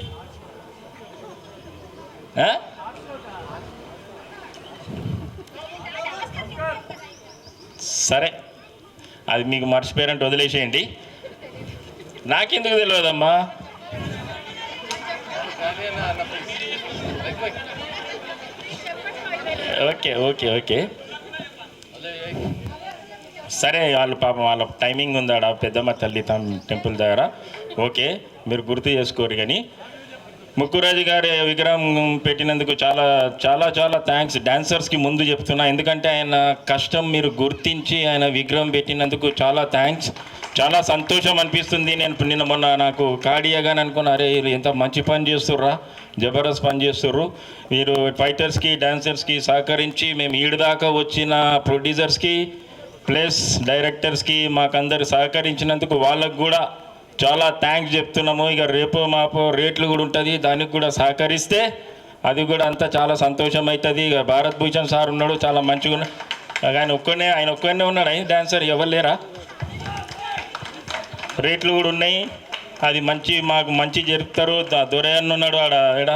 సరే అది మీకు మర్చిపోయారంటే వదిలేసేయండి, నాకెందుకు తెలియదమ్మా. ఓకే సరే. వాళ్ళు పాపం వాళ్ళ టైమింగ్ ఉందాడ పెద్దమ్మ తల్లి టెంపుల్ దగ్గర. ఓకే మీరు గుర్తు చేసుకోరు. కానీ ముక్కురాజు గారి విగ్రహం పెట్టినందుకు చాలా చాలా చాలా థ్యాంక్స్ డాన్సర్స్కి ముందు చెప్తున్నా. ఎందుకంటే ఆయన కష్టం మీరు గుర్తించి ఆయన విగ్రహం పెట్టినందుకు చాలా థ్యాంక్స్. చాలా సంతోషం అనిపిస్తుంది. నిన్న మొన్న నాకు కాడియాగానే అనుకున్నా, అరే ఎంత మంచి పని చేస్తుర్రా, జబర్దస్త్ పని చేస్తుర్రు మీరు. ఫైటర్స్కి డాన్సర్స్కి సహకరించి మేము ఈడదాకా వచ్చిన ప్రొడ్యూసర్స్కి ప్లస్ డైరెక్టర్స్కి మాకందరు సహకరించినందుకు వాళ్ళకు కూడా చాలా థ్యాంక్స్ చెప్తున్నాము. ఇక రేపో మాపో రేట్లు కూడా ఉంటుంది, దానికి కూడా సహకరిస్తే అది కూడా అంతా చాలా సంతోషం అవుతుంది. ఇక భారత్ భూషణ్ సార్ ఉన్నాడు, చాలా మంచిగా ఉన్నాడు. ఆయన ఒక్కనే ఉన్నాడు, ఆయన డాన్సర్ ఎవరు లేరా? రేట్లు కూడా ఉన్నాయి, అది మాకు మంచి జరుపుతారు. దొరయన్న ఉన్నాడు ఆడ,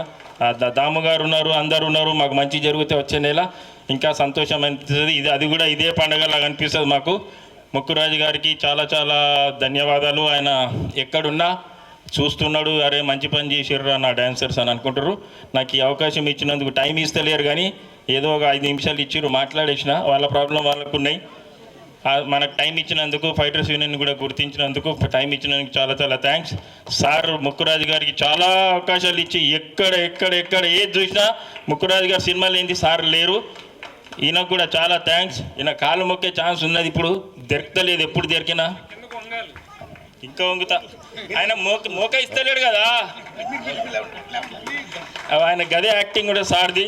దాము గారు ఉన్నారు, అందరు ఉన్నారు. మాకు మంచి జరిగితే వచ్చే నెల ఇంకా సంతోషం అనిపిస్తుంది. అది కూడా ఇదే పండుగలాగా అనిపిస్తుంది మాకు. ముక్కురాజు గారికి చాలా చాలా ధన్యవాదాలు. ఆయన ఎక్కడున్నా చూస్తున్నాడు, అరే మంచి పని చేసిర్రు నా డాన్సర్స్ అని అనుకుంటారు. నాకు ఈ అవకాశం ఇచ్చినందుకు టైం ఇస్తలేరు కానీ ఏదో ఒక 5 నిమిషాలు ఇచ్చిర్రు, మాట్లాడేసిన. వాళ్ళ ప్రాబ్లం వాళ్ళకు ఉన్నాయి. మనకు టైం ఇచ్చినందుకు, ఫైటర్స్ యూనియన్ కూడా గుర్తించినందుకు, టైం ఇచ్చినందుకు చాలా చాలా థ్యాంక్స్. సార్ ముక్కురాజు గారికి చాలా అవకాశాలు ఇచ్చి ఎక్కడ ఏది చూసినా ముక్కురాజు గారు సినిమాలు ఏంటి సార్ లేరు. ఈయనకు కూడా చాలా థ్యాంక్స్. ఈయన కాలు మొక్కే ఛాన్స్ ఉన్నది, ఇప్పుడు దొరకలేదు. ఎప్పుడు దొరికినా ఇంకా వంగుతా. ఆయన మోక ఇస్తలేడు కదా, ఆయన గదే యాక్టింగ్ కూడా సార్ది.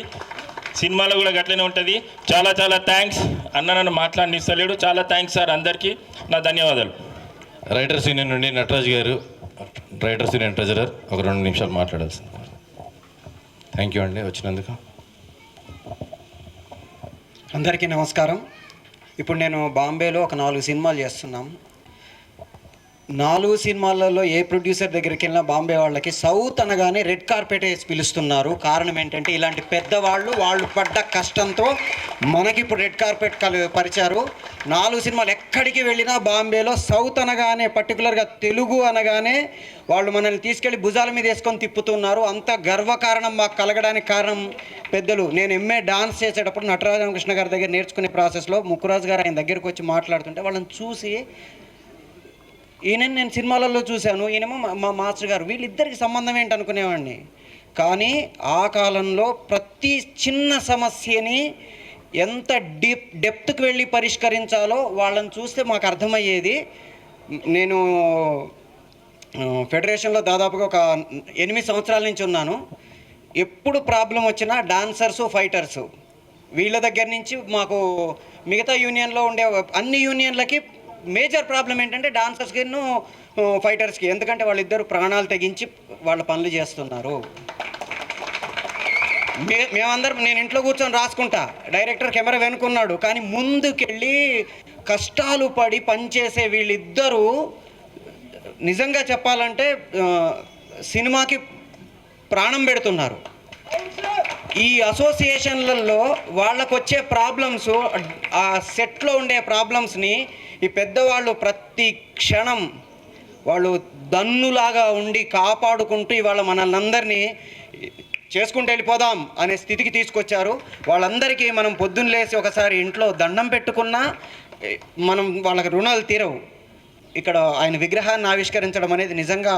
సినిమాలో కూడా గట్లనే ఉంటుంది. చాలా చాలా థ్యాంక్స్ అన్న, నన్ను మాట్లాడనిస్తలేడు. చాలా థ్యాంక్స్ సార్, అందరికీ నా ధన్యవాదాలు. రైటర్స్ యూనియన్ నుండి నటరాజ్ గారు, రైటర్స్ యూనియన్ ట్రెజరర్, ఒక 2 నిమిషాలు మాట్లాడాల్సింది. థ్యాంక్ యూ అండి వచ్చినందుకు. అందరికీ నమస్కారం. ఇప్పుడు నేను బాంబేలో ఒక 4 సినిమాలు చేస్తున్నాం. 4 సినిమాలలో ఏ ప్రొడ్యూసర్ దగ్గరికి వెళ్ళినా బాంబే వాళ్ళకి సౌత్ అనగానే రెడ్ కార్పెట్ వేసి పిలుస్తున్నారు. కారణం ఏంటంటే ఇలాంటి పెద్దవాళ్ళు వాళ్ళు పడ్డ కష్టంతో మనకి ఇప్పుడు రెడ్ కార్పెట్ పరిచారు. 4 సినిమాలు ఎక్కడికి వెళ్ళినా బాంబేలో సౌత్ అనగానే, పర్టికులర్గా తెలుగు అనగానే వాళ్ళు మనల్ని తీసుకెళ్ళి భుజాల మీద వేసుకొని తిప్పుతున్నారు. అంత గర్వకారణం మాకు కలగడానికి కారణం పెద్దలు. నేను ఎంఏ డాన్స్ చేసేటప్పుడు నటరాజకృష్ణ గారి దగ్గర నేర్చుకునే ప్రాసెస్లో ముక్కురాజు గారు ఆయన దగ్గరికి వచ్చి మాట్లాడుతుంటే వాళ్ళని చూసి, ఈయన నేను సినిమాలలో చూశాను, ఈయనేమో మా మాస్టర్ గారు, వీళ్ళిద్దరికి సంబంధం ఏంటి అనుకునేవాడిని. కానీ ఆ కాలంలో ప్రతి చిన్న సమస్యని ఎంత డెప్త్కి వెళ్ళి పరిష్కరించాలో వాళ్ళని చూస్తే మాకు అర్థమయ్యేది. నేను ఫెడరేషన్లో దాదాపుగా ఒక 8 సంవత్సరాల నుంచి ఉన్నాను. ఎప్పుడు ప్రాబ్లం వచ్చినా డాన్సర్సు, ఫైటర్సు వీళ్ళ దగ్గర నుంచి మాకు మిగతా యూనియన్లో ఉండే అన్ని యూనియన్లకి మేజర్ ప్రాబ్లం ఏంటంటే డాన్సర్స్కి, ఫైటర్స్కి. ఎందుకంటే వాళ్ళిద్దరు ప్రాణాలు తెగించి వాళ్ళ పనులు చేస్తున్నారు. మేమందరం, నేను ఇంట్లో కూర్చొని రాసుకుంటా, డైరెక్టర్ కెమెరా వెనుకున్నాడు, కానీ ముందుకెళ్ళి కష్టాలు పడి పనిచేసే వీళ్ళిద్దరూ నిజంగా చెప్పాలంటే సినిమాకి ప్రాణం పెడుతున్నారు. ఈ అసోసియేషన్లలో వాళ్ళకు వచ్చే ప్రాబ్లమ్స్, ఆ సెట్లో ఉండే ప్రాబ్లమ్స్ని ఈ పెద్దవాళ్ళు ప్రతి క్షణం వాళ్ళు దన్నులాగా ఉండి కాపాడుకుంటూ ఇవాళ మనల్ని అందరినీ చేసుకుంటూ వెళ్ళిపోదాం అనే స్థితికి తీసుకొచ్చారు. వాళ్ళందరికీ మనం పొద్దున్న లేసి ఒకసారి ఇంట్లో దండం పెట్టుకున్నా మనం వాళ్ళకి రుణాలు తీరవు. ఇక్కడ ఆయన విగ్రహాన్ని ఆవిష్కరించడం అనేది నిజంగా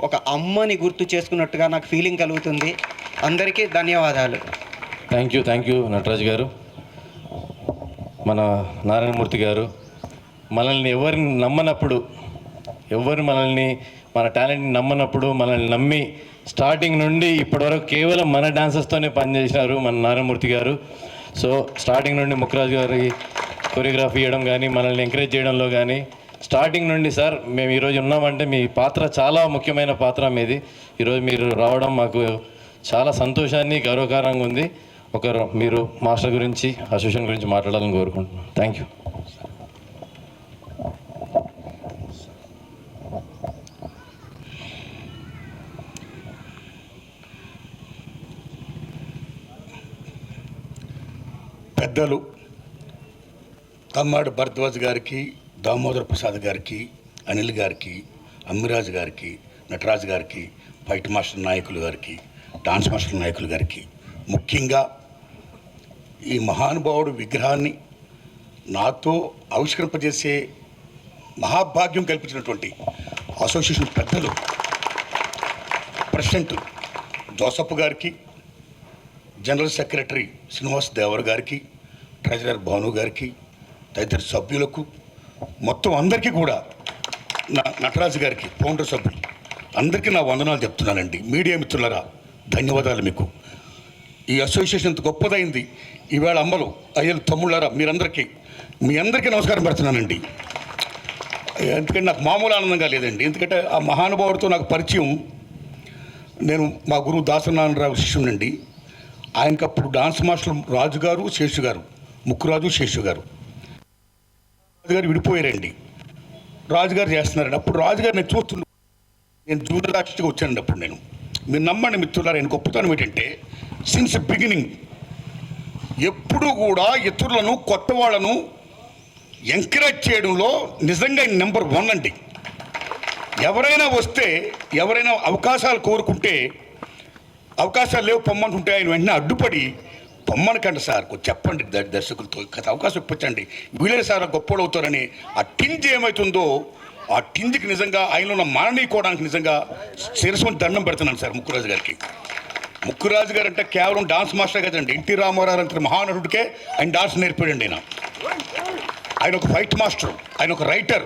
ఒక అమ్మని గుర్తు చేసుకున్నట్టుగా నాకు ఫీలింగ్ కలుగుతుంది. అందరికీ ధన్యవాదాలు. థ్యాంక్ యూ నటరాజ్ గారు. మన నారాయణమూర్తి గారు, మనల్ని ఎవరిని నమ్మనప్పుడు, మనల్ని మన టాలెంట్ని నమ్మనప్పుడు, మనల్ని నమ్మి స్టార్టింగ్ నుండి ఇప్పటివరకు కేవలం మన డాన్సర్స్తోనే పనిచేసినారు మన నారాయణమూర్తి గారు. సో స్టార్టింగ్ నుండి ముక్కురాజు గారి కొరియోగ్రఫీ ఇవ్వడం కానీ, మనల్ని ఎంకరేజ్ చేయడంలో కానీ, స్టార్టింగ్ నుండి సార్ మేము ఈరోజు ఉన్నామంటే మీ పాత్ర చాలా ముఖ్యమైన పాత్ర మీది. ఈరోజు మీరు రావడం మాకు చాలా సంతోషాన్ని, గర్వకారంగా ఉంది. మీరు మాస్టర్ గురించి, అసోసియేషన్ గురించి మాట్లాడాలని కోరుకుంటున్నాను. Thank you. పెద్దలు తమ్మాడు భరద్వాజ్ గారికి, దామోదర్ ప్రసాద్ గారికి, అనిల్ గారికి, అమ్మిరాజు గారికి, నటరాజు గారికి, ఫైట్ మాస్టర్ నాయకులు గారికి, డాన్స్ మాస్టర్ నాయకులు గారికి, ముఖ్యంగా ఈ మహానుభావుడు విగ్రహాన్ని నాతో ఆవిష్కరింపజేసే మహాభాగ్యం కల్పించినటువంటి అసోసియేషన్ పెద్దలు, ప్రెసిడెంట్ జోసఫ్ గారికి, జనరల్ సెక్రటరీ శ్రీనివాస్ దేవర్ గారికి, ట్రెజరర్ భాను గారికి, తదితర సభ్యులకు, మొత్తం అందరికీ కూడా, నటరాజు గారికి, ఫౌండర్ సభ్యులు అందరికీ నా వందనాలు చెప్తున్నానండి. మీడియా మిత్రులరా, ధన్యవాదాలు మీకు. ఈ అసోసియేషన్ ఇంత గొప్పదైంది. ఈవేళ అమ్మలు, అయ్యలు, తమ్ముళ్ళారా, మీ అందరికీ నమస్కారం పెడుతున్నానండి. ఎందుకంటే నాకు మామూలు ఆనందంగా లేదండి. ఎందుకంటే ఆ మహానుభావుడితో నాకు పరిచయం, నేను మా గురువు దాసనారాయణరావు శిష్యునండి. ఆయనకు అప్పుడు డాన్స్ మాస్టర్ రాజుగారు, శేషు గారు, ముక్కురాజు, శేషు గారు విడిపోయారండి. రాజుగారు చేస్తున్నారండి. అప్పుడు రాజుగారు నేను చూస్తున్నాను, నేను జూనియర్ ఆర్టిస్ట్గా వచ్చానండి. అప్పుడు మీరు నమ్మండి మిత్రులారా, ఆయన గొప్పతనం ఏంటంటే సిన్స్ బిగినింగ్ ఎప్పుడు కూడా ఇతరులను, కొత్త వాళ్ళను ఎంకరేజ్ చేయడంలో నిజంగా నెంబర్ 1 అండి. ఎవరైనా వస్తే, ఎవరైనా అవకాశాలు కోరుకుంటే, అవకాశాలు లేవు పొమ్మంటుంటే ఆయన వెంటనే అడ్డుపడి పొమ్మనకండి సార్, చెప్పండి దర్శకులతో, అవకాశం ఇప్పించండి, వీళ్ళే సార్ గొప్పలు అవుతారని ఆ టింజ్ ఏమవుతుందో, ఆ టింజ్కి నిజంగా ఆయనలో ఉన్న మాననీయకోవడానికి నిజంగా శిరస్సుని దండం పెడుతున్నాను సార్ ముక్కురాజు గారికి. ముక్కురాజు గారు అంటే కేవలం డాన్స్ మాస్టర్ కదండి, ఎన్టీ రామారావు అంటే మహానటుడికే ఆయన డాన్స్ నేర్పాడండి. ఆయన ఒక ఫైట్ మాస్టర్, ఆయన ఒక రైటర్,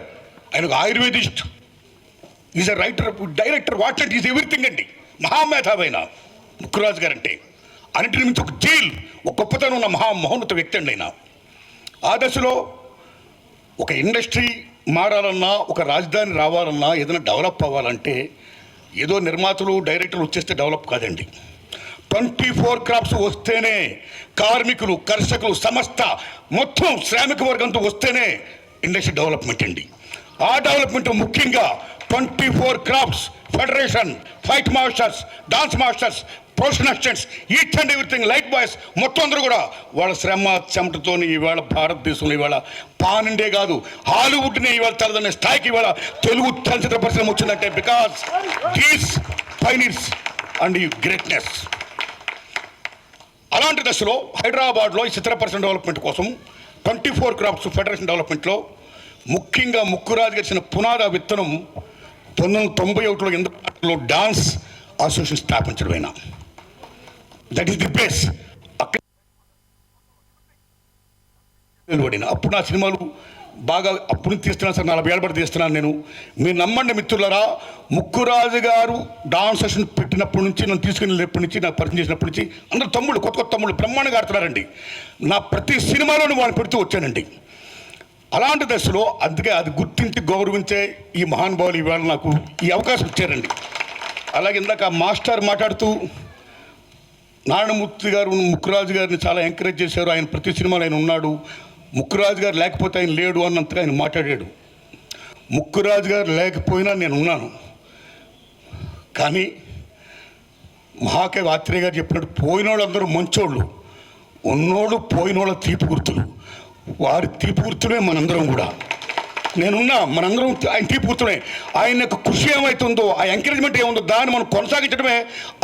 ఆయన ఒక ayurvedist, is a writer, director, what and is everything అండి. మహామేధావైన ముక్కురాజు గారు అంటే అన్నింటిని మించి ఒక జైల్, ఒక గొప్పతనం ఉన్న మహోన్నత వ్యక్తి అండి ఆయన. ఆ దశలో ఒక ఇండస్ట్రీ మారాలన్నా, ఒక రాజధాని రావాలన్నా, ఏదైనా డెవలప్ అవ్వాలంటే ఏదో నిర్మాతలు డైరెక్టర్లు వచ్చేస్తే డెవలప్ కాదండి. 24 క్రాప్స్ వస్తేనే, కార్మికులు, కర్షకులు, సంస్థ మొత్తం శ్రామిక వర్గంతో వస్తేనే ఇండస్ట్రీ డెవలప్మెంట్ అండి. ఆ డెవలప్మెంట్ ముఖ్యంగా 24 crops federation, fight masters, dance masters, professional assistants, each and everything, light boys మొత్తం అందరూ కూడా వాళ్ళ శ్రమ చెమటతోని ఇవాళ భారతదేశంలో ఇవాళ పాన్ ఇండియా కాదు, హాలీవుడ్ని ఇవాళ తలదనే స్థాయికి ఇవాళ తెలుగు చలచిత్ర పరిశ్రమ వచ్చిందంటే because these pioneers and you greatness. అలాంటి దశలో హైదరాబాద్లో ఈ చిత్ర పరిశ్రమ డెవలప్మెంట్ కోసం 24 క్రాప్స్ ఫెడరేషన్ డెవలప్మెంట్లో ముఖ్యంగా ముక్కురాజు గారి పునాద విత్తనం 1991లో ఎందులో డాన్స్ అసోసియేషన్ స్థాపించడమైనా. That is the base. అక్కడ అప్పుడు నా సినిమాలు బాగా అప్పుడు తీస్తున్నాను సార్, 40 ఏళ్ళ పడి తీస్తున్నాను నేను. మీరు నమ్మండి మిత్రులారా, ముక్కురాజు గారు డాన్స్ సెషన్ పెట్టినప్పటి నుంచి, నన్ను తీసుకునేటప్పటి నుంచి, నాకు పరిచయం చేసినప్పటి నుంచి అందరూ తమ్ముళ్ళు, కొత్త తమ్ముళ్ళు బ్రహ్మాండంగా ఆడుతున్నారండి. నా ప్రతి సినిమాలోనూ వాళ్ళని పెడుతూ వచ్చానండి. అలాంటి దశలో అందుకే అది గుర్తించి గౌరవించే ఈ మహానుభావులు ఇవాళ నాకు ఈ అవకాశం ఇచ్చారండి. అలాగే ఇందాక మాస్టర్ మాట్లాడుతూ నారాయణమూర్తి గారు ముక్కురాజు గారిని చాలా ఎంకరేజ్ చేశారు. ఆయన ప్రతి సినిమాలో ఆయన ఉన్నాడు, ముక్కురాజు గారు లేకపోతే ఆయన లేడు అన్నంతగా ఆయన మాట్లాడాడు. ముక్కురాజు గారు లేకపోయినా నేను ఉన్నాను. కానీ మహాకవి ఆత్రేయ గారు చెప్పినట్టు పోయినోళ్ళు అందరూ మంచోళ్ళు, ఉన్నోళ్ళు పోయినోళ్ళ తీపి గుర్తులు. వారి తీపి గుర్తులే మనందరం కూడా. నేనున్నా, మనందరం ఆయన తీపి గుర్తులే. ఆయన యొక్క కృషి ఏమవుతుందో, ఆ ఎంకరేజ్మెంట్ ఏముందో దాన్ని మనం కొనసాగించడమే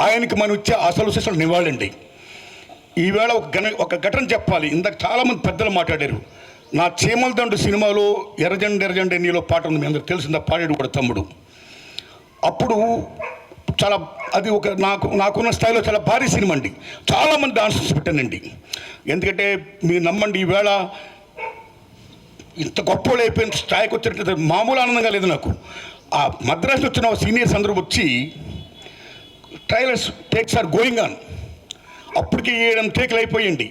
ఆయనకి మనం ఇచ్చే అసలు నివాళండి. ఈవేళ ఒక ఘటన చెప్పాలి. ఇందాక చాలామంది పెద్దలు మాట్లాడారు. నా చీమల దండు సినిమాలో ఎర్రజెండ ఎన్నీలో పాట ఉంది, మీ అందరికి తెలిసిందా, పాడాడు కూడా తమ్ముడు. అప్పుడు చాలా అది ఒక నాకున్న స్థాయిలో చాలా భారీ సినిమా అండి. చాలామంది డాన్సర్స్ పెట్టానండి. ఎందుకంటే మీరు నమ్మండి, ఈవేళ ఇంత గొప్పలు అయిపోయిన స్థాయికి వచ్చినట్టు మామూలు ఆనందంగా లేదు నాకు. ఆ మద్రాసు వచ్చిన సీనియర్స్ అందరూ వచ్చి trailers takes are going on, అప్పటికి 7 టేకులు అయిపోయింది.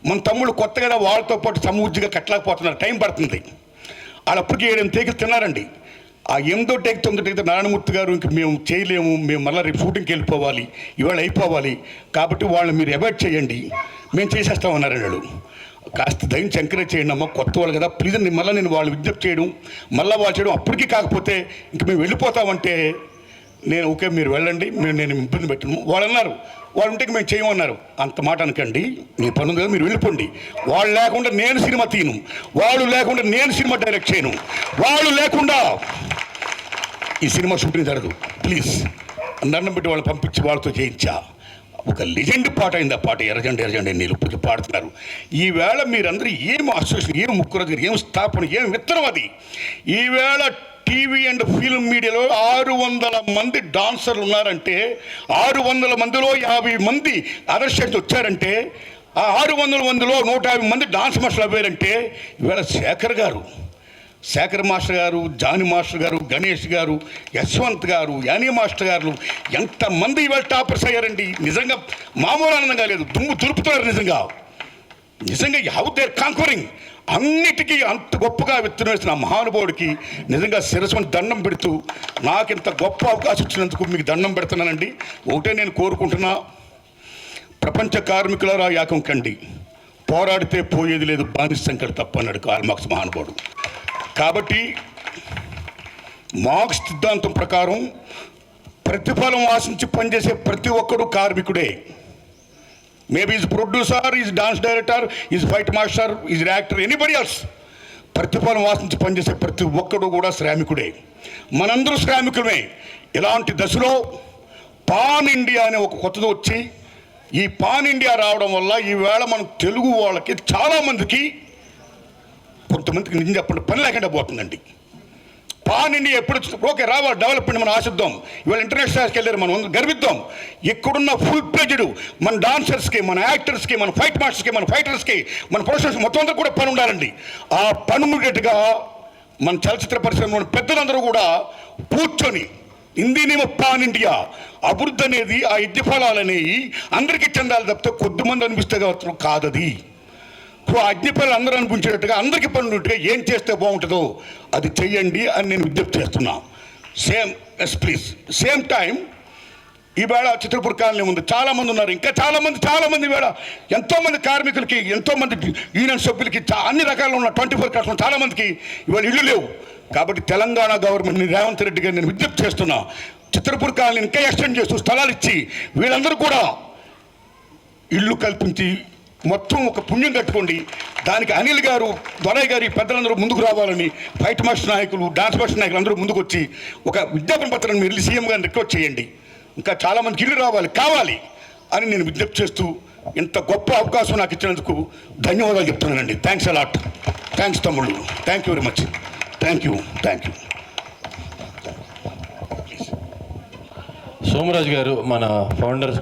మన తమ్ముళ్ళు కొత్త కదా, వాళ్ళతో పాటు సమూర్తిగా కట్టలేకపోతున్నారు, టైం పడుతుంది. వాళ్ళు అప్పటికి 7 టేకులు తిన్నారండి. ఆ 8వ టేక్ 9వ టేక్ నారాయణమూర్తి గారు ఇంక మేము చేయలేము, మేము మళ్ళీ రేపు షూటింగ్కి వెళ్ళిపోవాలి, ఇవాళ అయిపోవాలి, కాబట్టి వాళ్ళని మీరు అవాయిడ్ చేయండి, మేము చేసేస్తామన్నారు వాళ్ళు. కాస్త దయించి ఎంకరేజ్ చేయండి అమ్మ, కొత్త వాళ్ళు కదా ప్లీజ్. మళ్ళీ నేను వాళ్ళు విజ్ఞప్తి చేయడం, మళ్ళీ వాళ్ళు చేయడం, అప్పటికీ కాకపోతే ఇంక మేము వెళ్ళిపోతామంటే నేను ఓకే మీరు వెళ్ళండి, నేను ఇబ్బంది పెట్టను. వాళ్ళు అన్నారు, వాళ్ళు ఉంటే మేము చేయమన్నారు. అంత మాట అనకండి, మీ పని ఉంది కదా, మీరు వెళ్ళిపోండి. వాళ్ళు లేకుండా నేను సినిమా తీయను, వాళ్ళు లేకుండా నేను సినిమా డైరెక్ట్ చేయను, వాళ్ళు లేకుండా ఈ సినిమా షూటింగ్ జరగదు. ప్లీజ్ దండం పెట్టి వాళ్ళు పంపించి వాళ్ళతో చేయించా. ఒక లెజెండ్ పాట అయింది ఆ పాట, ఎర్రజెండ నీళ్ళు ఇప్పటికీ పాడుతున్నారు. ఈవేళ మీరందరూ ఏం అసోసియేషన్, ఏం ముక్కురాజు గారు, ఏం స్థాపన, ఏం విత్తనం అది. ఈవేళ టీవీ అండ్ ఫిల్మ్ మీడియాలో 600 మంది డాన్సర్లు ఉన్నారంటే, 600 మందిలో 50 మంది అదర్ స్టేట్స్ వచ్చారంటే, ఆ 600 మందిలో 150 మంది డాన్స్ మాస్టర్లు అవ్వారంటే, ఈవేళ శేఖర్ మాస్టర్ గారు, జానీ మాస్టర్ గారు, గణేష్ గారు, యశ్వంత్ గారు, యానీ మాస్టర్ గారు, ఎంతమంది ఇవాళ టాపర్స్ అయ్యారండి. నిజంగా మామూలు ఆనందంగా లేదు, దుమ్ము దులుపుతున్నారు. నిజంగా హౌ దేర్ కాంకరింగ్. అన్నిటికీ అంత గొప్పగా విత్తనం వేసిన మహానుభావుడికి నిజంగా శిరస్సుని దండం పెడుతూ, నాకు ఇంత గొప్ప అవకాశం ఇచ్చినందుకు మీకు దండం పెడుతున్నానండి. ఒకటే నేను కోరుకుంటున్నా, ప్రపంచ కార్మికులారా యాకం కండి, పోరాడితే పోయేది లేదు, బానిస సంఖ్యలు తప్ప అన్నాడు కార్ల్ మార్క్స్ మహానుభావుడు. కాబట్టి మార్క్స్ సిద్ధాంతం ప్రకారం ప్రతిఫలం ఆశించి పనిచేసే ప్రతి ఒక్కడు కార్మికుడే. Maybe is producer, is dance director, is fight master, is actor, anybody else. ప్రతిఫలం ఆశించి పనిచేసే ప్రతి ఒక్కడు కూడా శ్రామికుడే. మనందరూ శ్రామికులమే. ఇలాంటి దశలో పాన్ ఇండియా అనే ఒక కొత్తది వచ్చి, ఈ పాన్ ఇండియా రావడం వల్ల ఈవేళ మన తెలుగు వాళ్ళకి చాలామందికి, కొంతమందికి నిజం చెప్పండి, పని లేకుండా పోతుందండి. పాన్ ఇండియా ఎప్పుడు ఓకే రావాలి, డెవలప్మెంట్ మనం ఆశిద్దాం. ఇవాళ ఇంటర్నేషనల్కి వెళ్ళారు, మనం గర్విద్దాం. ఇక్కడున్న ఫుల్ ప్లేజ్డ్ మన డాన్సర్స్కి, మన యాక్టర్స్కి, మన ఫైట్ మాస్టర్స్కి, మన ఫైటర్స్కి, మన ప్రొఫెషనల్స్ మొత్తం అందరూ కూడా పని ఉండాలండి. ఆ పని ఉండేట్టుగా మన చలచిత్ర పరిశ్రమలోని పెద్దలందరూ కూడా కూర్చొని Hindi name of pan India. అభివృద్ధి అనేది ఆ యజ్ఞ ఫలాలు అనేవి అందరికీ చెందాలి తప్పితే కొద్దిమంది అనిపిస్తే కాదది. సో ఆ యజ్ఞ ఫలాలు అందరూ అనిపించేటట్టుగా అందరికీ పనులుగా ఏం చేస్తే బాగుంటుందో అది చెయ్యండి అని నేను విజ్ఞప్తి చేస్తున్నా. ప్లీజ్ సేమ్ టైం ఈవేళ చిత్రపూర్ కాలనీ ఉంది, చాలామంది ఉన్నారు, ఇంకా చాలామంది ఈవేళ ఎంతోమంది కార్మికులకి, ఎంతోమంది యూనియన్ సభ్యులకి అన్ని రకాల ఉన్న 24 క్లాస్ చాలామందికి ఇవాళ ఇళ్ళు లేవు. కాబట్టి తెలంగాణ గవర్నమెంట్ని రేవంత్ రెడ్డి గారు నేను విజ్ఞప్తి చేస్తున్నా, చిత్రపూర్ కాలనీ ఇంకా ఎక్స్టెండ్ చేస్తూ స్థలాలు ఇచ్చి వీళ్ళందరూ కూడా ఇళ్ళు కల్పించి మొత్తం ఒక పుణ్యం కట్టుకోండి. దానికి అనిల్ గారు, దొరయ్య గారు, ఈ పెద్దలందరూ ముందుకు రావాలని ఫైట్ మాస్టర్ నాయకులు, డాన్స్ మాస్టర్ నాయకులు అందరూ ముందుకు వచ్చి ఒక విజ్ఞాపన పత్రాన్ని మీరు సీఎం గారిని రిక్వెస్ట్ చేయండి. ఇంకా చాలామందికి ఇల్లు కావాలి అని నేను విజ్ఞప్తి చేస్తూ ఇంత గొప్ప అవకాశం నాకు ఇచ్చినందుకు ధన్యవాదాలు చెప్తున్నానండి. Thanks a lot. థ్యాంక్స్ తమ్ముళ్ళు. Thank you very much. Thank you. Somaraju గారు మన ఫౌండర్